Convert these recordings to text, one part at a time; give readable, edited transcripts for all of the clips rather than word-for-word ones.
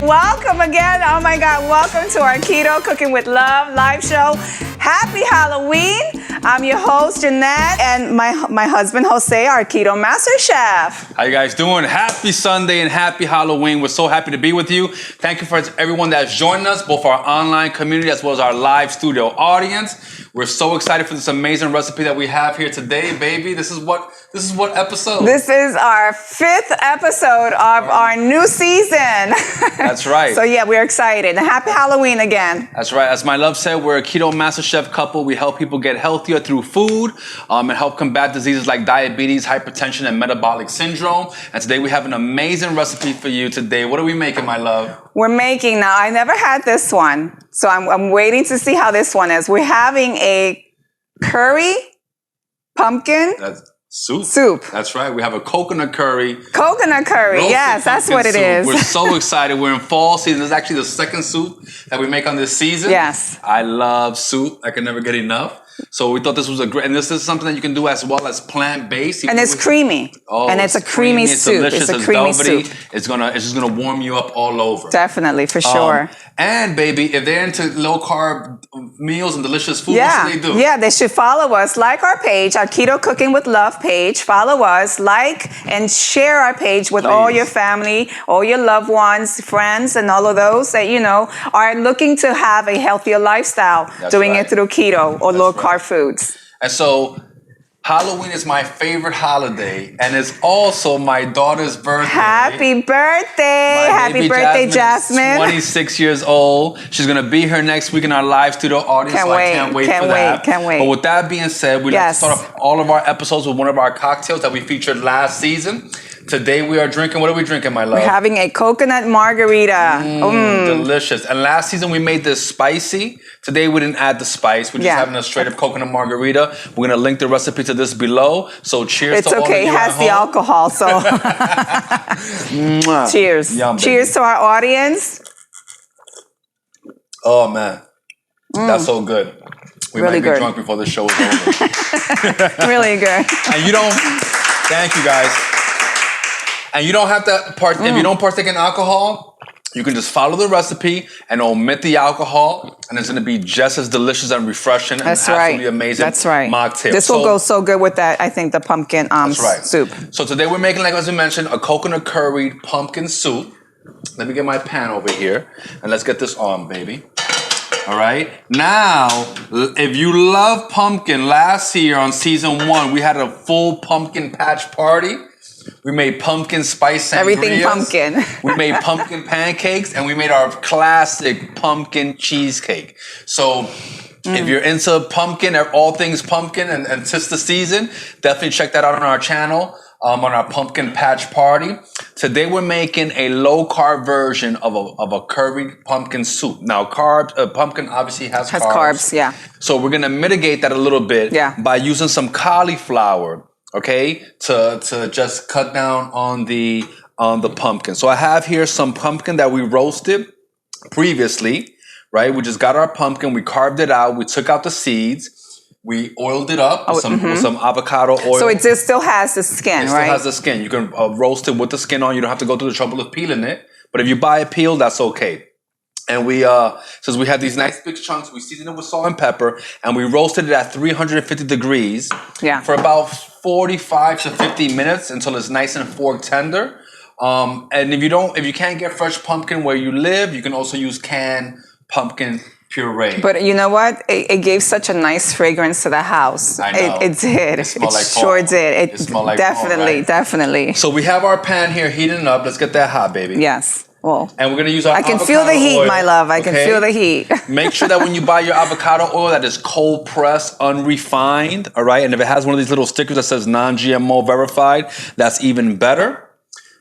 Welcome again. Oh my God, welcome to our Keto Cooking with Love live show. Happy Halloween. I'm your host, Jeanette, and my husband, Jose, our Keto Master Chef. How you guys doing? Happy Sunday and happy Halloween. We're so happy to be with you. Thank you for everyone that's joined us, both our online community as well as our live studio audience. We're so excited for this amazing recipe that we have here today, baby. This is what episode? This is our 5th episode of our new season. That's right. So yeah, we're excited. And happy Halloween again. That's right. As my love said, we're a Keto Master Chef couple. We help people get healthier through food and help combat diseases like diabetes, hypertension, and metabolic syndrome. And today we have an amazing recipe for you today. What are we making, my love? We're making, now I never had this one, so I'm waiting to see how this one is. We're having a curry pumpkin soup. That's right. We have a coconut curry. Coconut curry, yes, that's what it is. We're so excited. We're in fall season. This is actually the second soup that we make on this season. Yes. I love soup. I can never get enough. So we thought this was a great, and this is something that you can do as well as plant-based. And it's creamy. Oh, and it's a creamy soup. It's a creamy velvety. soup. It's just gonna warm you up all over. Definitely, for sure. And baby, if they're into low-carb meals and delicious food, what should they do? Yeah, they should follow us. Like our page, our Keto Cooking with Love page. Follow us, like, and share our page with all your family, all your loved ones, friends, and all of those that, you know, are looking to have a healthier lifestyle, doing it through keto or low-carb foods. And so Halloween is my favorite holiday, and it's also my daughter's birthday. Happy birthday! Happy birthday, Jasmine. 26 years old. She's gonna be here next week in our live studio audience. I can't wait for that. Can't wait. But with that being said, we like to start off all of our episodes with one of our cocktails that we featured last season. Today we are drinking. What are we drinking, my love? We're having a coconut margarita. Delicious. And last season we made this spicy. Today we didn't add the spice. We're just having a straight up coconut margarita. We're gonna link the recipe to this below. So cheers to all of you. It's okay. It has the alcohol, so cheers. Yum, cheers to our audience. Oh man, that's so good. We really might be drunk before the show is over. Really good. And you don't. Thank you guys. And you don't have to if you don't partake in alcohol, you can just follow the recipe and omit the alcohol, and it's going to be just as delicious and refreshing and absolutely amazing. That's right. Mocktail. This will go so good with that. I think the pumpkin soup. So today we're making, like as we mentioned, a coconut curried pumpkin soup. Let me get my pan over here, and let's get this on, baby. All right. Now, if you love pumpkin, last year on season 1, we had a full pumpkin patch party. We made pumpkin spice sangrias. Everything pumpkin. We made pumpkin pancakes, and we made our classic pumpkin cheesecake. So if you're into pumpkin, or all things pumpkin, and it's the season, definitely check that out on our channel, on our pumpkin patch party. Today we're making a low-carb version of a curried pumpkin soup. Now, pumpkin obviously has carbs. Yeah. So we're gonna mitigate that a little bit by using some cauliflower. Okay, to just cut down on the pumpkin. So I have here some pumpkin that we roasted previously, right? We just got our pumpkin, we carved it out, we took out the seeds, we oiled it up with some avocado oil. So it just still has the skin, right? It still has the skin. You can roast it with the skin on. You don't have to go through the trouble of peeling it. But if you buy it peeled, that's okay. And we, since we had these nice big chunks, we seasoned it with salt and pepper, and we roasted it at 350 degrees for about 45 to 50 minutes until it's nice and fork tender. And if you can't get fresh pumpkin where you live, you can also use canned pumpkin puree. But you know what? It gave such a nice fragrance to the house. I know. It did. It smelled like sure fall. did. It smelled like definitely, fall, definitely. So we have our pan here heating up. Let's get that hot, baby. Yes. Well, and we're going to use our avocado oil. I can feel the heat, my love. I can feel the heat. Make sure that when you buy your avocado oil, that is cold pressed, unrefined, all right? And if it has one of these little stickers that says non-GMO verified, that's even better.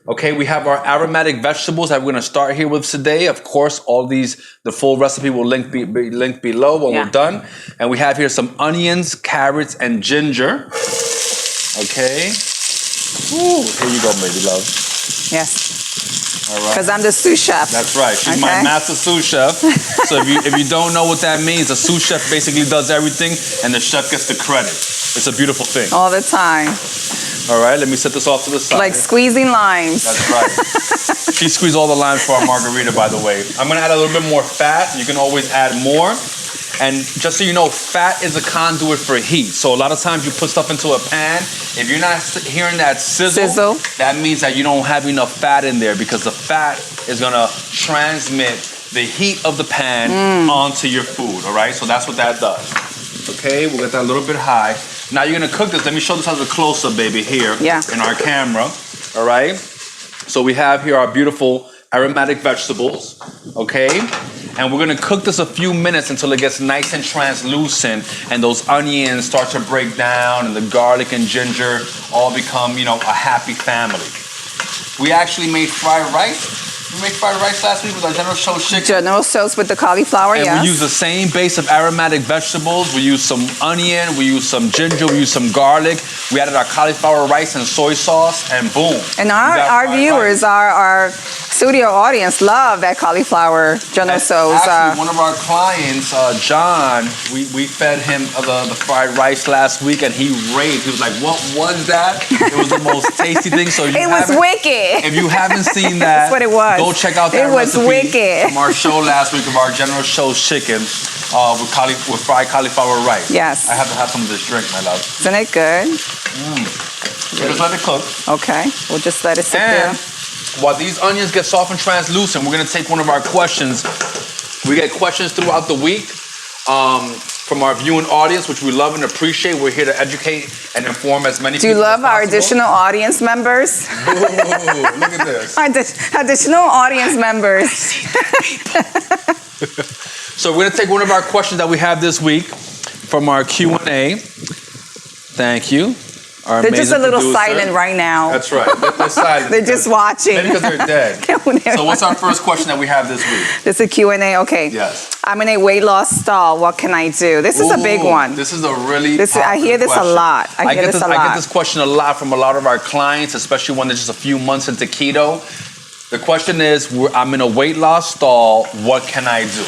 Okay, we have our aromatic vegetables that we're going to start here with today. Of course, all these, the full recipe will be linked below when we're done. And we have here some onions, carrots, and ginger. Okay. Ooh, here you go, baby love. Yes. All right. Because I'm the sous chef. That's right. She's my master sous chef. So if you don't know what that means, a sous chef basically does everything, and the chef gets the credit. It's a beautiful thing. All the time. All right, let me set this off to the side. Like squeezing limes. That's right. She squeezed all the limes for our margarita, by the way. I'm gonna add a little bit more fat. You can always add more. And just so you know, fat is a conduit for heat. So a lot of times you put stuff into a pan. If you're not hearing that sizzle, that means that you don't have enough fat in there, because the fat is gonna transmit the heat of the pan onto your food, all right? So that's what that does. Okay, we'll get that a little bit high. Now you're gonna cook this. Let me show this as a close-up, baby, here in our camera, all right? So we have here our beautiful aromatic vegetables, okay? And we're gonna cook this a few minutes until it gets nice and translucent and those onions start to break down and the garlic and ginger all become, you know, a happy family. We actually made fried rice. We made fried rice last week with our General Tso's chicken. General Tso's with the cauliflower, and we use the same base of aromatic vegetables. We use some onion, we use some ginger, we use some garlic. We added our cauliflower rice and soy sauce, and boom. And our viewers, our studio audience love that cauliflower General Tso's. Actually, one of our clients, John, we fed him the fried rice last week, and he raved. He was like, "What was that?" It was the most tasty thing. So it was wicked. If you haven't seen that, that's what it was. Go check out that recipe wicked. from our show last week of our General Tso's chicken with fried cauliflower rice. Yes. I have to have some of this drink, my love. Isn't it good? So just let it cook. Okay, we'll just let it sit there. While these onions get soft and translucent, we're gonna take one of our questions. We get questions throughout the week from our viewing audience, which we love and appreciate. We're here to educate and inform as many people as possible. Do you love our additional audience members? Ooh, look at this. Additional audience members. So we're gonna take one of our questions that we have this week from our Q&A. Thank you. They're just a little silent right now. That's right. They're silent. They're just watching. Maybe because they're dead. So what's our first question that we have this week? This is a Q&A. Okay. Yes. I'm in a weight loss stall. What can I do? This is a big one. This is a really I hear this question. a lot. I get this question a lot from a lot of our clients, especially when they're just a few months into keto. The question is, I'm in a weight loss stall. What can I do?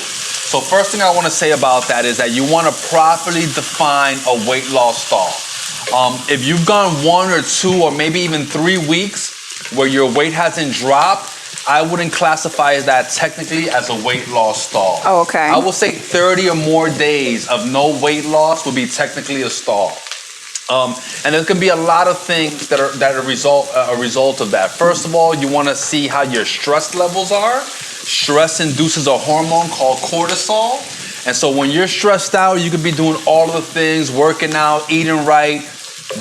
So first thing I want to say about that is that you want to properly define a weight loss stall. If you've gone 1 or 2 or maybe even 3 weeks where your weight hasn't dropped, I wouldn't classify that technically as a weight loss stall. Oh, okay. I will say 30 or more days of no weight loss would be technically a stall. And there can be a lot of things that are a result of that. First of all, you want to see how your stress levels are. Stress induces a hormone called cortisol. And so when you're stressed out, you could be doing all of the things, working out, eating right,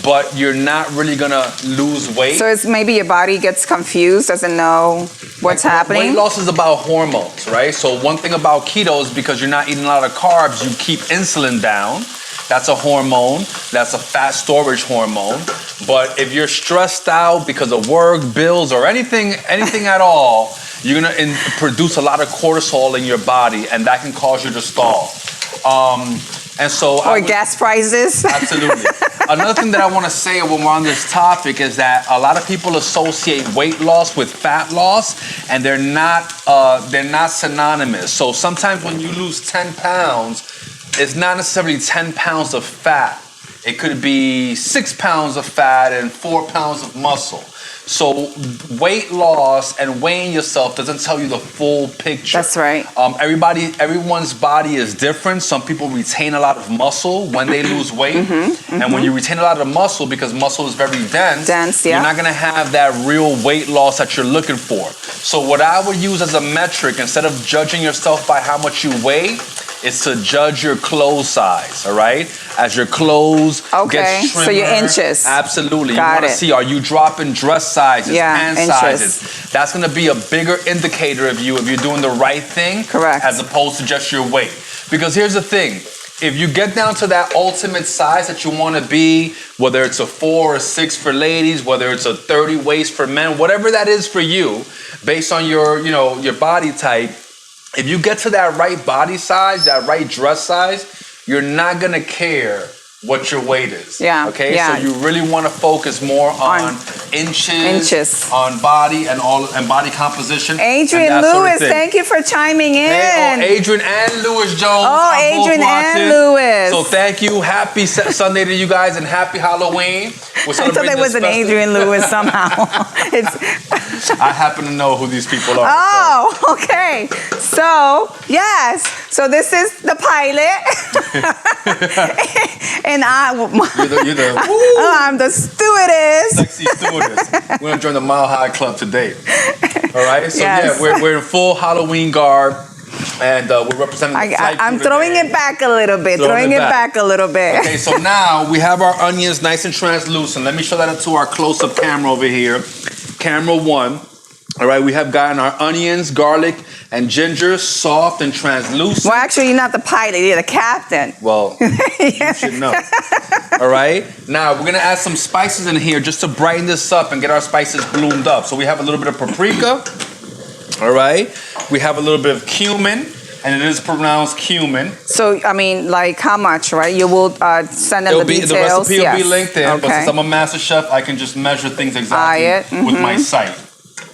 but you're not really gonna lose weight. So it's maybe your body gets confused, doesn't know what's happening. Weight loss is about hormones, right? So one thing about keto is because you're not eating a lot of carbs, you keep insulin down. That's a hormone. That's a fat storage hormone. But if you're stressed out because of work, bills, or anything at all, you're gonna produce a lot of cortisol in your body, and that can cause you to stall. And so, or gas prices. Absolutely. Another thing that I want to say when we're on this topic is that a lot of people associate weight loss with fat loss, and they're not synonymous. So sometimes when you lose 10 pounds, it's not necessarily 10 pounds of fat. It could be 6 pounds of fat and 4 pounds of muscle. So weight loss and weighing yourself doesn't tell you the full picture. That's right. Everyone's body is different. Some people retain a lot of muscle when they lose weight. And when you retain a lot of muscle, because muscle is very dense, you're not gonna have that real weight loss that you're looking for. So what I would use as a metric, instead of judging yourself by how much you weigh, is to judge your clothes size, all right? As your clothes get trimmer. So your inches. Absolutely. You want to see, are you dropping dress sizes, pant sizes? That's going to be a bigger indicator of you if you're doing the right thing. Correct. As opposed to just your weight. Because here's the thing. If you get down to that ultimate size that you want to be, whether it's a 4 or 6 for ladies, whether it's a 30 waist for men, whatever that is for you, based on your body type, if you get to that right body size, that right dress size, you're not gonna care what your weight is. Yeah. Okay. Yeah. So you really want to focus more on inches, on body and body composition. Adrian Lewis, thank you for chiming in. Hey, Adrian and Lewis Jones. Oh, Adrian and Lewis. So thank you. Happy Sunday to you guys and happy Halloween. I thought there was an Adrian Lewis somehow. I happen to know who these people are. Oh, so. Okay. So, yes. So this is the pilot. And I'm the stewardess. Sexy stewardess. We're going to join the Mile High Club today. All right? So, yes. Yeah, we're in full Halloween garb. And we're representing the flight I'm throwing it back a little bit. Throwing it back a little bit. Okay, so now we have our onions nice and translucent. Let me show that to our close-up camera over here. Camera 1. All right, we have gotten our onions, garlic, and ginger soft and translucent. Well, actually, you're not the pilot. You're the captain. Well, you should know. All right. Now, we're going to add some spices in here just to brighten this up and get our spices bloomed up. So we have a little bit of paprika. All right. We have a little bit of cumin, and it is pronounced cumin. So, I mean, like how much, right? You will send them the details? The recipe will be linked in, okay. But since I'm a master chef, I can just measure things exactly with my sight.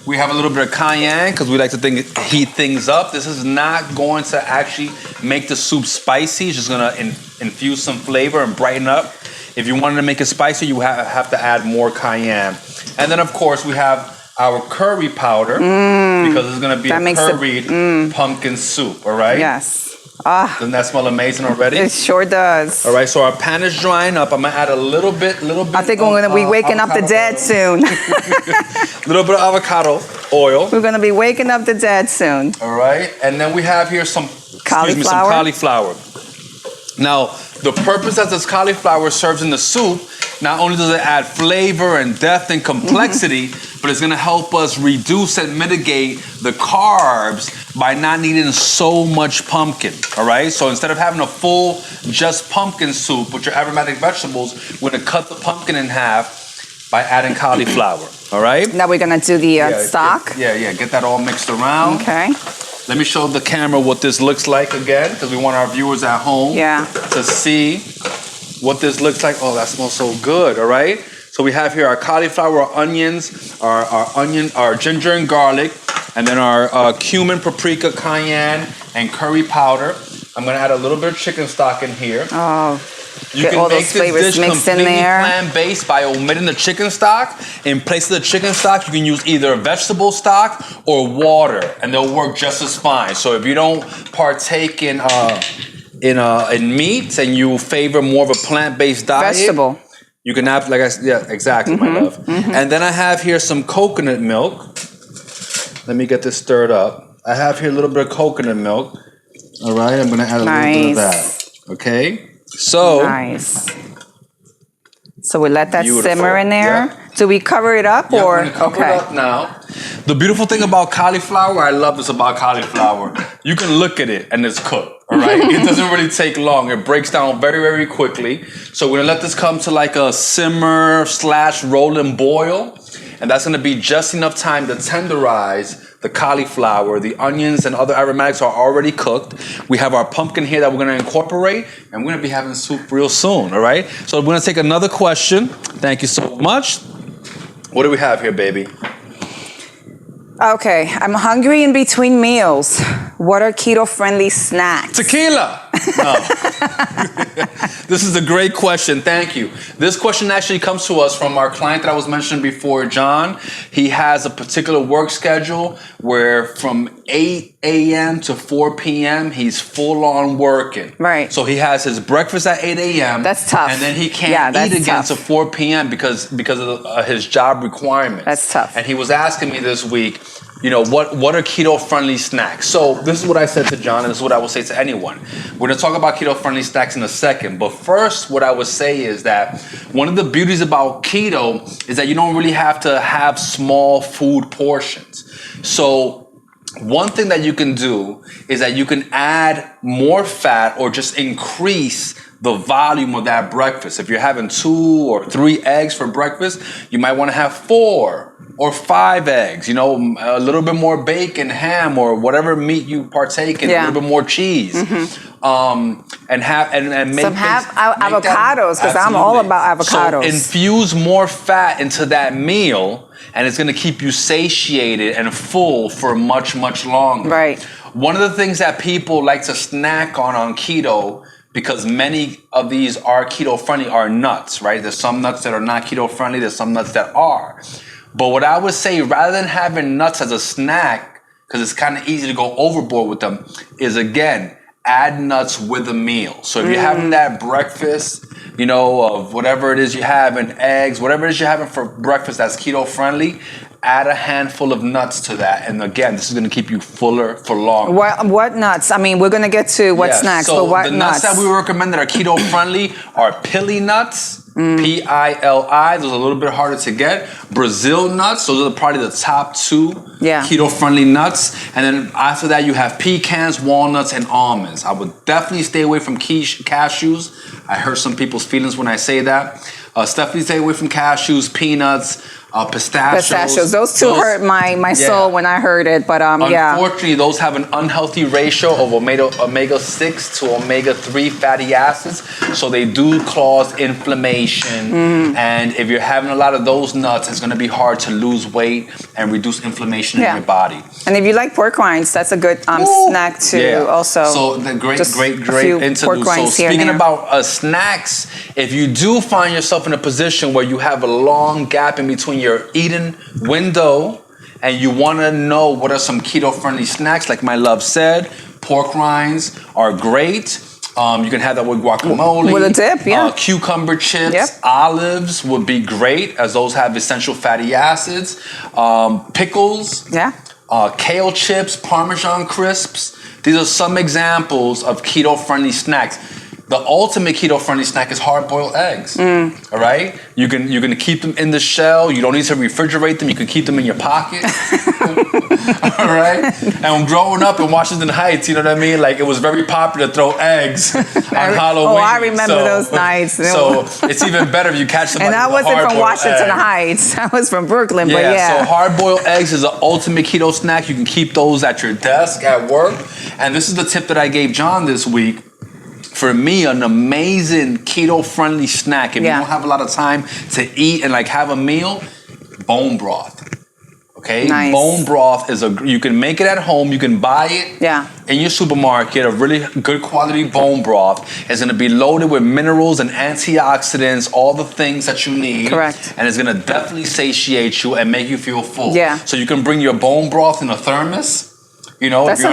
We have a little bit of cayenne because we like to heat things up. This is not going to actually make the soup spicy. It's just going to infuse some flavor and brighten up. If you wanted to make it spicy, you have to add more cayenne. And then, of course, we have our curry powder because it's going to be a curried pumpkin soup, all right? Yes. Doesn't that smell amazing already? It sure does. All right, so our pan is drying up. I'm going to add a little bit. I think we're going to be waking up the dead soon. A little bit of avocado oil. We're going to be waking up the dead soon. All right, and then we have here some cauliflower. Now, the purpose that this cauliflower serves in the soup, not only does it add flavor and depth and complexity, but it's going to help us reduce and mitigate the carbs by not needing so much pumpkin, all right? So instead of having a full just pumpkin soup with your aromatic vegetables, we're going to cut the pumpkin in half by adding cauliflower, all right? Now we're going to do the stock. Get that all mixed around. Okay. Let me show the camera what this looks like again, because we want our viewers at home to see what this looks like. Oh, that smells so good, all right? So we have here our cauliflower, our onions, our ginger and garlic, and then our cumin, paprika, cayenne, and curry powder. I'm going to add a little bit of chicken stock in here. Oh, you can make this dish completely plant-based by omitting the chicken stock. In place of the chicken stock, you can use either vegetable stock or water, and they'll work just as fine. So if you don't partake in meats and you favor more of a plant-based diet, vegetable, you can have, exactly, my love. And then I have here some coconut milk. Let me get this stirred up. I have here a little bit of coconut milk. All right, I'm going to add a little bit of that. Okay. So nice. So we let that simmer in there. Yep. Do we cover it up or we're gonna cover it up now? The beautiful thing about cauliflower, I love this about cauliflower. You can look at it and it's cooked. All right, it doesn't really take long. It breaks down very, very quickly. So we're gonna let this come to like a simmer / roll and boil, and that's gonna be just enough time to tenderize the cauliflower. The onions and other aromatics are already cooked. We have our pumpkin here that we're gonna incorporate, and we're gonna be having soup real soon, all right? So we're gonna take another question. Thank you so much. What do we have here, baby? Okay, I'm hungry in between meals. What are keto-friendly snacks? Tequila! No. This is a great question. Thank you. This question actually comes to us from our client that I was mentioning before, John. He has a particular work schedule where from 8 a.m. to 4 p.m. he's full on working. Right. So he has his breakfast at 8 a.m. That's tough. And then he can't eat again till 4 p.m. because of his job requirements. That's tough. And he was asking me this week, you know, what are keto-friendly snacks? So this is what I said to John, and this is what I will say to anyone. We're going to talk about keto-friendly snacks in a second. But first, what I would say is that one of the beauties about keto is that you don't really have to have small food portions. So one thing that you can do is that you can add more fat or just increase the volume of that breakfast. If you're having 2 or 3 eggs for breakfast, you might want to have 4 or 5 eggs, you know, a little bit more bacon, ham, or whatever meat you partake in, a little bit more cheese. and have and make Some have things- make that- avocados, because I'm all Absolutely. about avocados. So infuse more fat into that meal, and it's going to keep you satiated and full for much, much longer. Right. One of the things that people like to snack on keto, because many of these are keto friendly, are nuts, right? There's some nuts that are not keto friendly. There's some nuts that are. But what I would say, rather than having nuts as a snack, because it's kind of easy to go overboard with them, is again, add nuts with a meal. So if you're having that breakfast, you know, of whatever it is you have, and eggs, whatever it is you're having for breakfast that's keto friendly, add a handful of nuts to that. And again, this is going to keep you fuller for longer. What nuts? I mean, we're going to get to what snacks, so but what the nuts that we recommend that are keto friendly are pili nuts, Pili. Those are a little bit harder to get. Brazil nuts, those are probably the top two keto friendly nuts. And then after that, you have pecans, walnuts, and almonds. I would definitely stay away from cashews. I hurt some people's feelings when I say that. Definitely stay away from cashews, peanuts, pistachios. Those two hurt my soul when I heard it, but Unfortunately, those have an unhealthy ratio of omega-6 to omega-3 fatty acids, so they do cause inflammation. And if you're having a lot of those nuts, it's going to be hard to lose weight and reduce inflammation in your body. And if you like pork rinds, that's a good snack too. Also, so the great interlude. So speaking about snacks, if you do find yourself in a position where you have a long gap in between your eating window and you want to know what are some keto-friendly snacks, like my love said, pork rinds are great. You can have that with guacamole. With a dip, cucumber chips, olives would be great, as those have essential fatty acids. Pickles, kale chips, Parmesan crisps. These are some examples of keto-friendly snacks. The ultimate keto-friendly snack is hard-boiled eggs. All right, you can keep them in the shell. You don't need to refrigerate them. You can keep them in your pocket. All right. And growing up in Washington Heights, you know what I mean? Like, it was very popular to throw eggs on Halloween. Oh, I remember those nights. So it's even better if you catch somebody. And I wasn't from Washington Heights. I was from Brooklyn. So hard-boiled eggs is the ultimate keto snack. You can keep those at your desk at work. And this is the tip that I gave John this week. For me, an amazing keto-friendly snack, if you don't have a lot of time to eat and like have a meal, bone broth. Okay, bone broth is you can make it at home. You can buy it in your supermarket. A really good quality bone broth is going to be loaded with minerals and antioxidants, all the things that you need. Correct. And it's going to definitely satiate you and make you feel full. Yeah. So you can bring your bone broth in a thermos. You know, if you're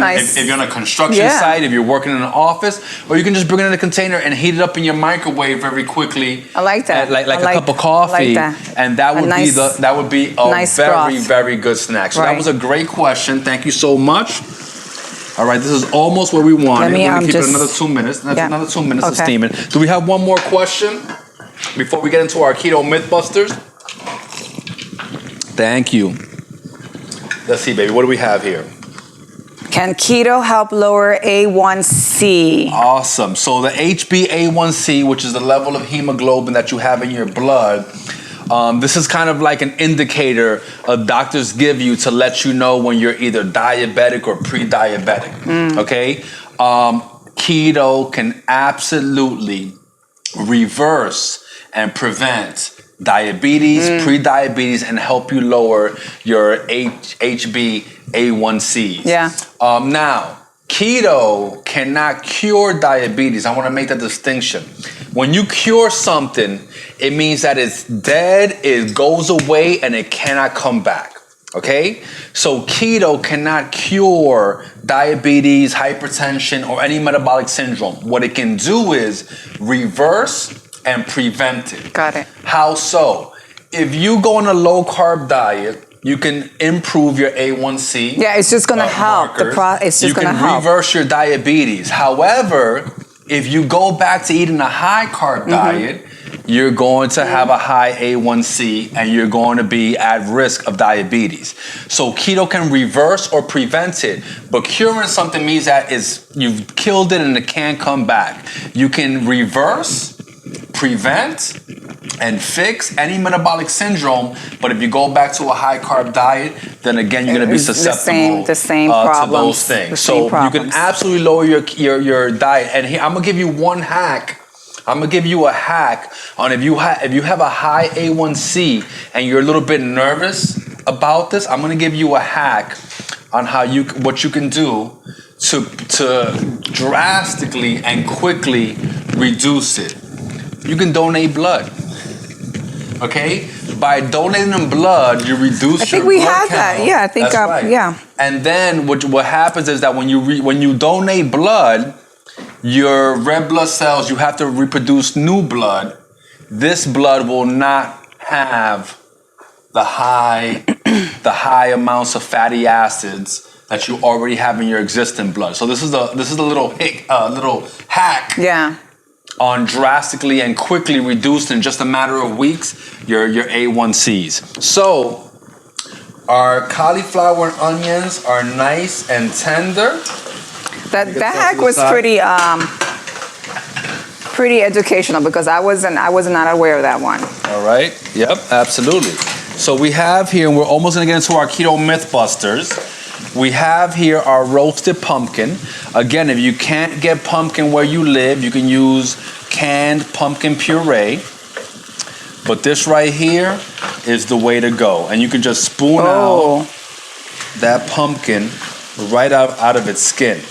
on a construction site, if you're working in an office, or you can just bring it in a container and heat it up in your microwave very quickly. I like that. Like a cup of coffee, and that would be a nice very broth. very good snack. So that was a great question. Thank you so much. All right, this is almost what we wanted. We're gonna keep it another 2 minutes. That's another 2 minutes of steaming. Do we have one more question before we get into our Keto Mythbusters? Thank you. Let's see, baby. What do we have here? Can keto help lower A1C? Awesome. So the HbA1c, which is the level of hemoglobin that you have in your blood, this is kind of like an indicator doctors give you to let you know when you're either diabetic or pre-diabetic. Okay? Keto can absolutely reverse and prevent diabetes, pre-diabetes, and help you lower your HbA1c. Now, keto cannot cure diabetes. I want to make that distinction. When you cure something, it means that it's dead, it goes away, and it cannot come back. Okay? So keto cannot cure diabetes, hypertension, or any metabolic syndrome. What it can do is reverse and prevent it. Got it. How so? If you go on a low-carb diet, you can improve your A1C. Yeah, it's just going to help. It's just going to help. You can reverse your diabetes. However, if you go back to eating a high-carb diet, you're going to have a high A1C and you're going to be at risk of diabetes. So keto can reverse or prevent it, but curing something means that you've killed it and it can't come back. You can reverse prevent and fix any metabolic syndrome. But if you go back to a high carb diet, then again you're going to be susceptible the same to those things. So you can absolutely lower your diet. And here I'm going to give you one hack. I'm going to give you a hack on if you have a high A1C and you're a little bit nervous about this. I'm going to give you a hack on what you can do to drastically and quickly reduce it. You can donate blood. Okay? By donating blood, you reduce your blood count. I think we had that. Yeah, I think yeah. And then what happens is that when you donate blood, your red blood cells, you have to reproduce new blood. This blood will not have the high amounts of fatty acids that you already have in your existing blood. So this is a little hack. Yeah. On drastically and quickly reduced in just a matter of weeks your A1Cs. So our cauliflower and onions are nice and tender. That hack was pretty educational because I was not aware of that one. All right. Yep, absolutely. So we have here, and we're almost gonna get into our Keto Mythbusters. We have here our roasted pumpkin. Again, if you can't get pumpkin where you live, you can use canned pumpkin puree. But this right here is the way to go. And you can just spoon out that pumpkin right out of its skin.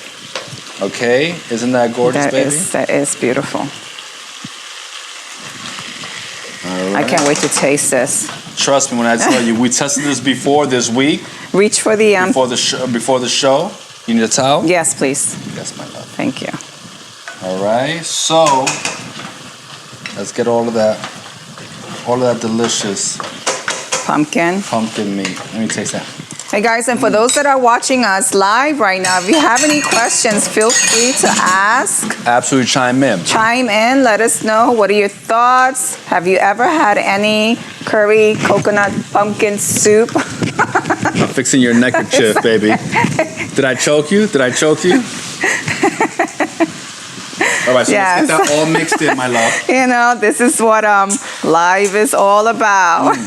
Okay? Isn't that gorgeous, baby? That is beautiful. All right. I can't wait to taste this. Trust me when I tell you, we tested this before this week. Reach for the before the show. You need a towel? Yes, please. Yes, my love. Thank you. All right. So let's get all of that delicious pumpkin meat. Let me taste that. Hey guys, and for those that are watching us live right now, if you have any questions, feel free to ask. Absolutely chime in. Let us know. What are your thoughts? Have you ever had any curry coconut pumpkin soup? I'm fixing your neckerchief, baby. Did I choke you? All right, so let's get that all mixed in, my love. You know, this is what live is all about.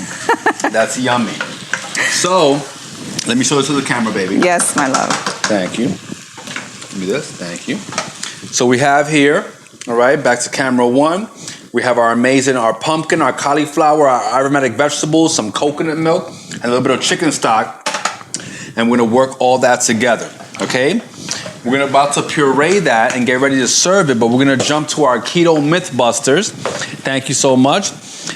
That's yummy. So, let me show this to the camera, baby. Yes, my love. Thank you. Give me this. Thank you. So we have here, all right, back to camera one. We have our pumpkin, our cauliflower, our aromatic vegetables, some coconut milk, and a little bit of chicken stock. And we're going to work all that together, okay? We're about to puree that and get ready to serve it, but we're going to jump to our Keto Mythbusters. Thank you so much.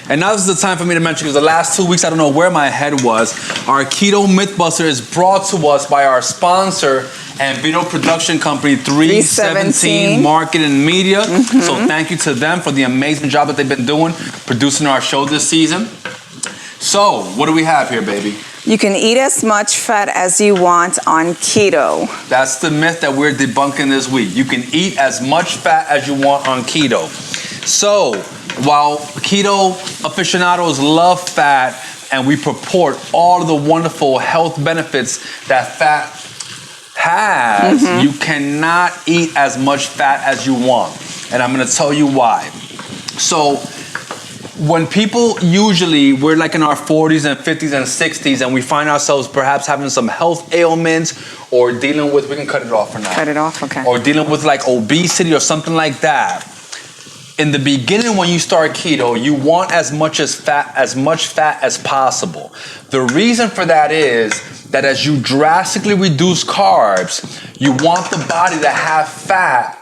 And now this is the time for me to mention, because the last 2 weeks, I don't know where my head was. Our Keto Mythbuster is brought to us by our sponsor and video production company, 317 Marketing and Media. Mm-hmm. So thank you to them for the amazing job that they've been doing, producing our show this season. So, what do we have here, baby? You can eat as much fat as you want on keto. That's the myth that we're debunking this week. You can eat as much fat as you want on keto. So, while keto aficionados love fat and we purport all of the wonderful health benefits that fat has, you cannot eat as much fat as you want. And I'm going to tell you why. So, when people we're like in our 40s and 50s and 60s and we find ourselves perhaps having some health ailments or dealing with, we can cut it off for now. Cut it off, okay. Or dealing with like obesity or something like that. In the beginning when you start keto, you want as much fat as possible. The reason for that is that as you drastically reduce carbs, you want the body to have fat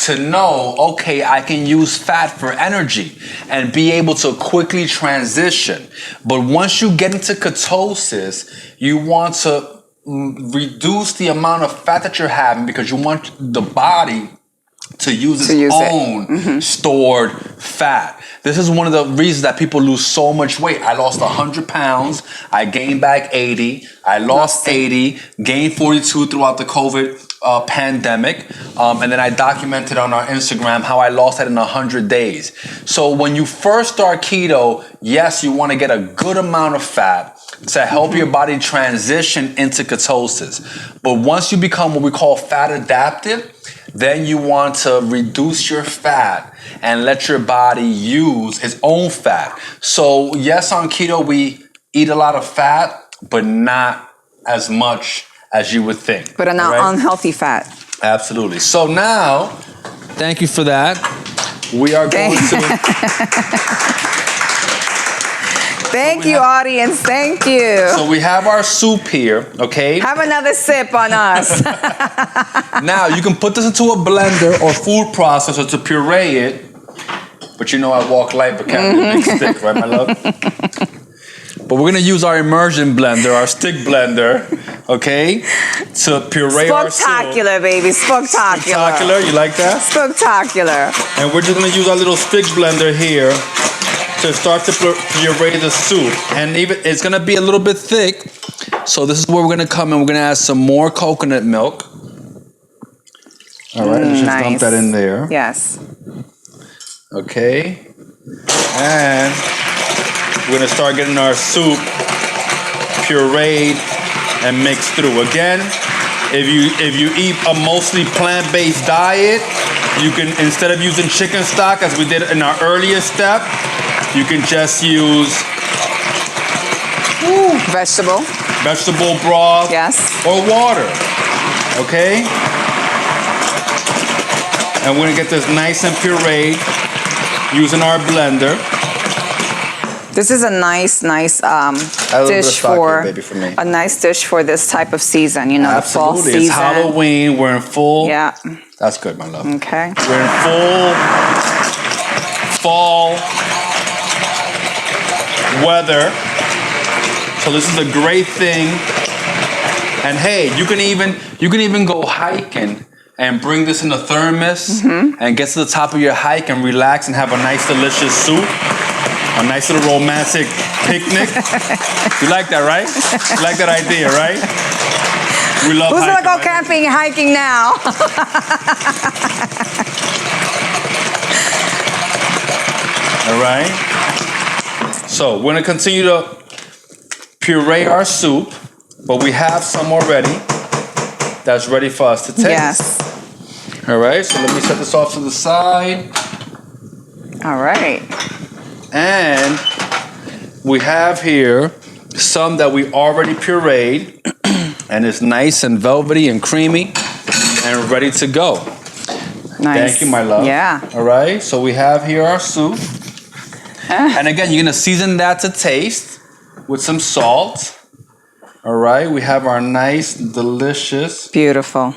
to know, okay, I can use fat for energy and be able to quickly transition. But once you get into ketosis, you want to reduce the amount of fat that you're having because you want the body to use its own stored fat. This is one of the reasons that people lose so much weight. I lost 100 pounds. I gained back 80. I lost 80, gained 42 throughout the COVID pandemic. And then I documented on our Instagram how I lost that in 100 days. So when you first start keto, yes, you want to get a good amount of fat. to help your body transition into ketosis. But once you become what we call fat adaptive, then you want to reduce your fat and let your body use its own fat. So yes, on keto, we eat a lot of fat, but not as much as you would think. But not unhealthy fat. Absolutely. So now, thank you for that. We are going to... Thank you, audience. Thank you. So we have our soup here, okay? Have another sip on us. Now, you can put this into a blender or food processor to puree it. But you know I walk light but can't be a big stick, right, my love? But we're going to use our immersion blender, our stick blender, okay, to puree our soup. Spectacular, baby. Spectacular. Spectacular. You like that? Spectacular. And we're just going to use our little stick blender here to start to puree the soup. And even it's going to be a little bit thick. So this is where we're going to come and we're going to add some more coconut milk. All right, let's just dump that in there. Yes. Okay. And we're going to start getting our soup pureed and mixed through. Again, if you eat a mostly plant-based diet, you can, instead of using chicken stock as we did in our earlier step, you can just use vegetable broth, yes, or water. Okay? And we're gonna get this nice and pureed using our blender. This is a nice dish for a nice dish for this type of season. You know, absolutely. The fall season. It's Halloween. We're in full. Yeah. That's good, my love. Okay. We're in full fall weather. So this is a great thing. And hey, you can even go hiking and bring this in a thermos and get to the top of your hike and relax and have a nice delicious soup. A nice little romantic picnic. You like that, right? You like that idea, right? We love Who's hiking. gonna go camping and hiking now? All right. So we're gonna continue to puree our soup, but we have some already that's ready for us to taste. Yes. All right. So let me set this off to the side. All right. And we have here some that we already pureed, and it's nice and velvety and creamy and ready to go. Nice. Thank you, my love. Yeah. All right, so we have here our soup. And again, you're gonna season that to taste with some salt. All right, we have our nice, delicious. Beautiful.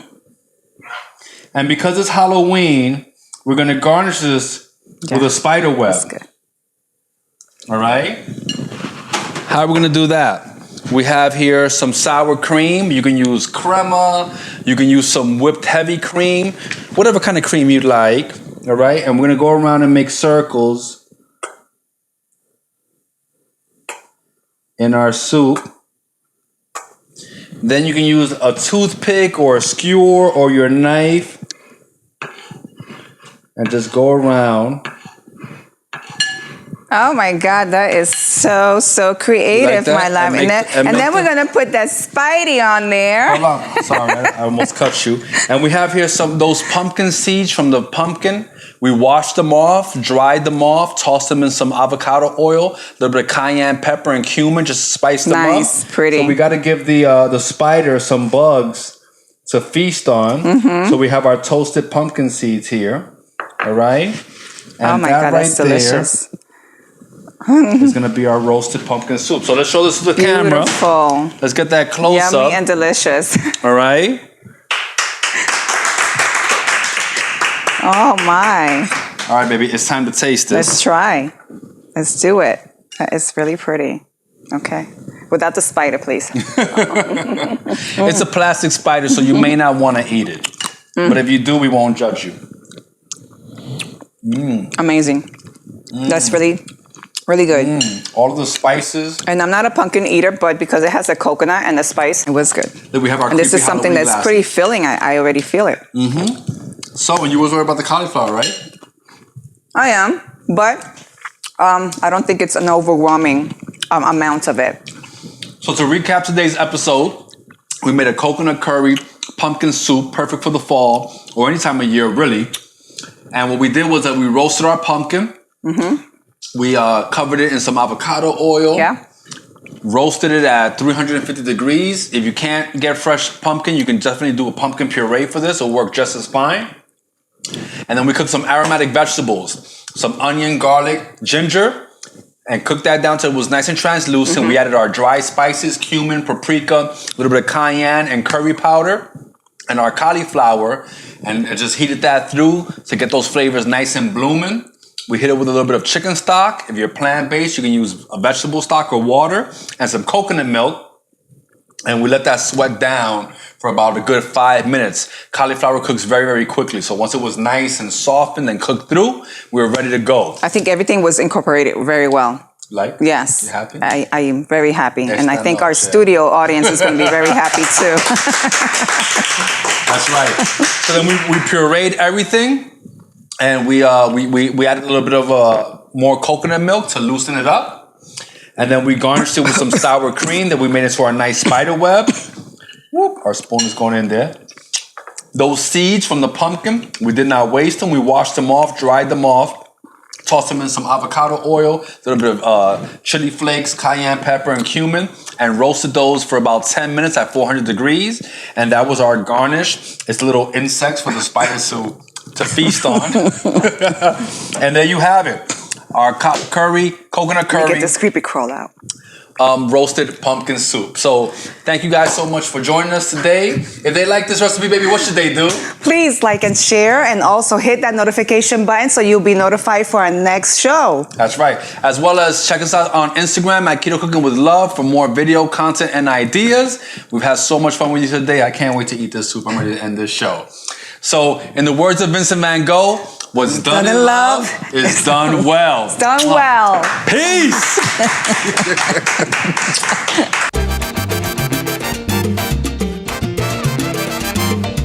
And because it's Halloween, we're gonna garnish this with a spider web. That's good. All right. How are we going to do that? We have here some sour cream. You can use crema. You can use some whipped heavy cream, whatever kind of cream you'd like. All right. And we're going to go around and make circles in our soup. Then you can use a toothpick or a skewer or your knife and just go around. Oh my God, that is so creative, like my love. And then we're gonna put that Spidey on there. Hold on, sorry, I almost cut you. And we have here those pumpkin seeds from the pumpkin. We washed them off, dried them off, tossed them in some avocado oil, a little bit of cayenne pepper and cumin, just spice them up. Nice, pretty. So we got to give the spider some bugs to feast on. So we have our toasted pumpkin seeds here. All right. And oh my God, that's delicious. It's going to be our roasted pumpkin soup. So let's show this to the camera. Beautiful. Let's get that close up. Yummy and delicious. All right. Oh my. All right, baby. It's time to taste this. Let's try. Let's do it. It's really pretty. Okay. Without the spider, please. It's a plastic spider, so you may not want to eat it. But if you do, we won't judge you. Amazing. That's really good. All of the spices. And I'm not a pumpkin eater, but because it has the coconut and the spice, it was good. Then we have our and this is something Halloween that's pretty filling. I already feel it. So, you was worried about the cauliflower, right? I am, but I don't think it's an overwhelming amount of it. So to recap today's episode, we made a coconut curry pumpkin soup, perfect for the fall or any time of year, really. And what we did was that we roasted our pumpkin. We covered it in some avocado oil. Yeah. Roasted it at 350 degrees. If you can't get fresh pumpkin, you can definitely do a pumpkin puree for this. It'll work just as fine. And then we cooked some aromatic vegetables, some onion, garlic, ginger, and cooked that down till it was nice and translucent. We added our dry spices, cumin, paprika, a little bit of cayenne and curry powder, and our cauliflower, and just heated that through to get those flavors nice and blooming. We hit it with a little bit of chicken stock. If you're plant-based, you can use a vegetable stock or water and some coconut milk. And we let that sweat down for about a good 5 minutes. Cauliflower cooks very, very quickly. So once it was nice and softened and cooked through, we were ready to go. I think everything was incorporated very well. Like? Yes. You happy? I am very happy. And I think up, our yeah. studio audience is going to be very happy too. That's right. So then we pureed everything. And we added a little bit of more coconut milk to loosen it up. And then we garnished it with some sour cream that we made into our nice spider web. Whoop, our spoon is going in there. Those seeds from the pumpkin, we did not waste them. We washed them off, dried them off, tossed them in some avocado oil, a little bit of chili flakes, cayenne pepper, and cumin, and roasted those for about 10 minutes at 400 degrees. And that was our garnish. It's little insects for the spiders to feast on. And there you have it. Our coconut curry. Get this creepy crawl out. Roasted pumpkin soup. So thank you guys so much for joining us today. If they like this recipe, baby, what should they do? Please like and share, and also hit that notification button so you'll be notified for our next show. That's right. As well as check us out on Instagram at Keto Cooking with Love for more video content and ideas. We've had so much fun with you today. I can't wait to eat this soup. I'm ready to end this show. So in the words of Vincent Van Gogh, what's done in love is done well. It's done well. Peace.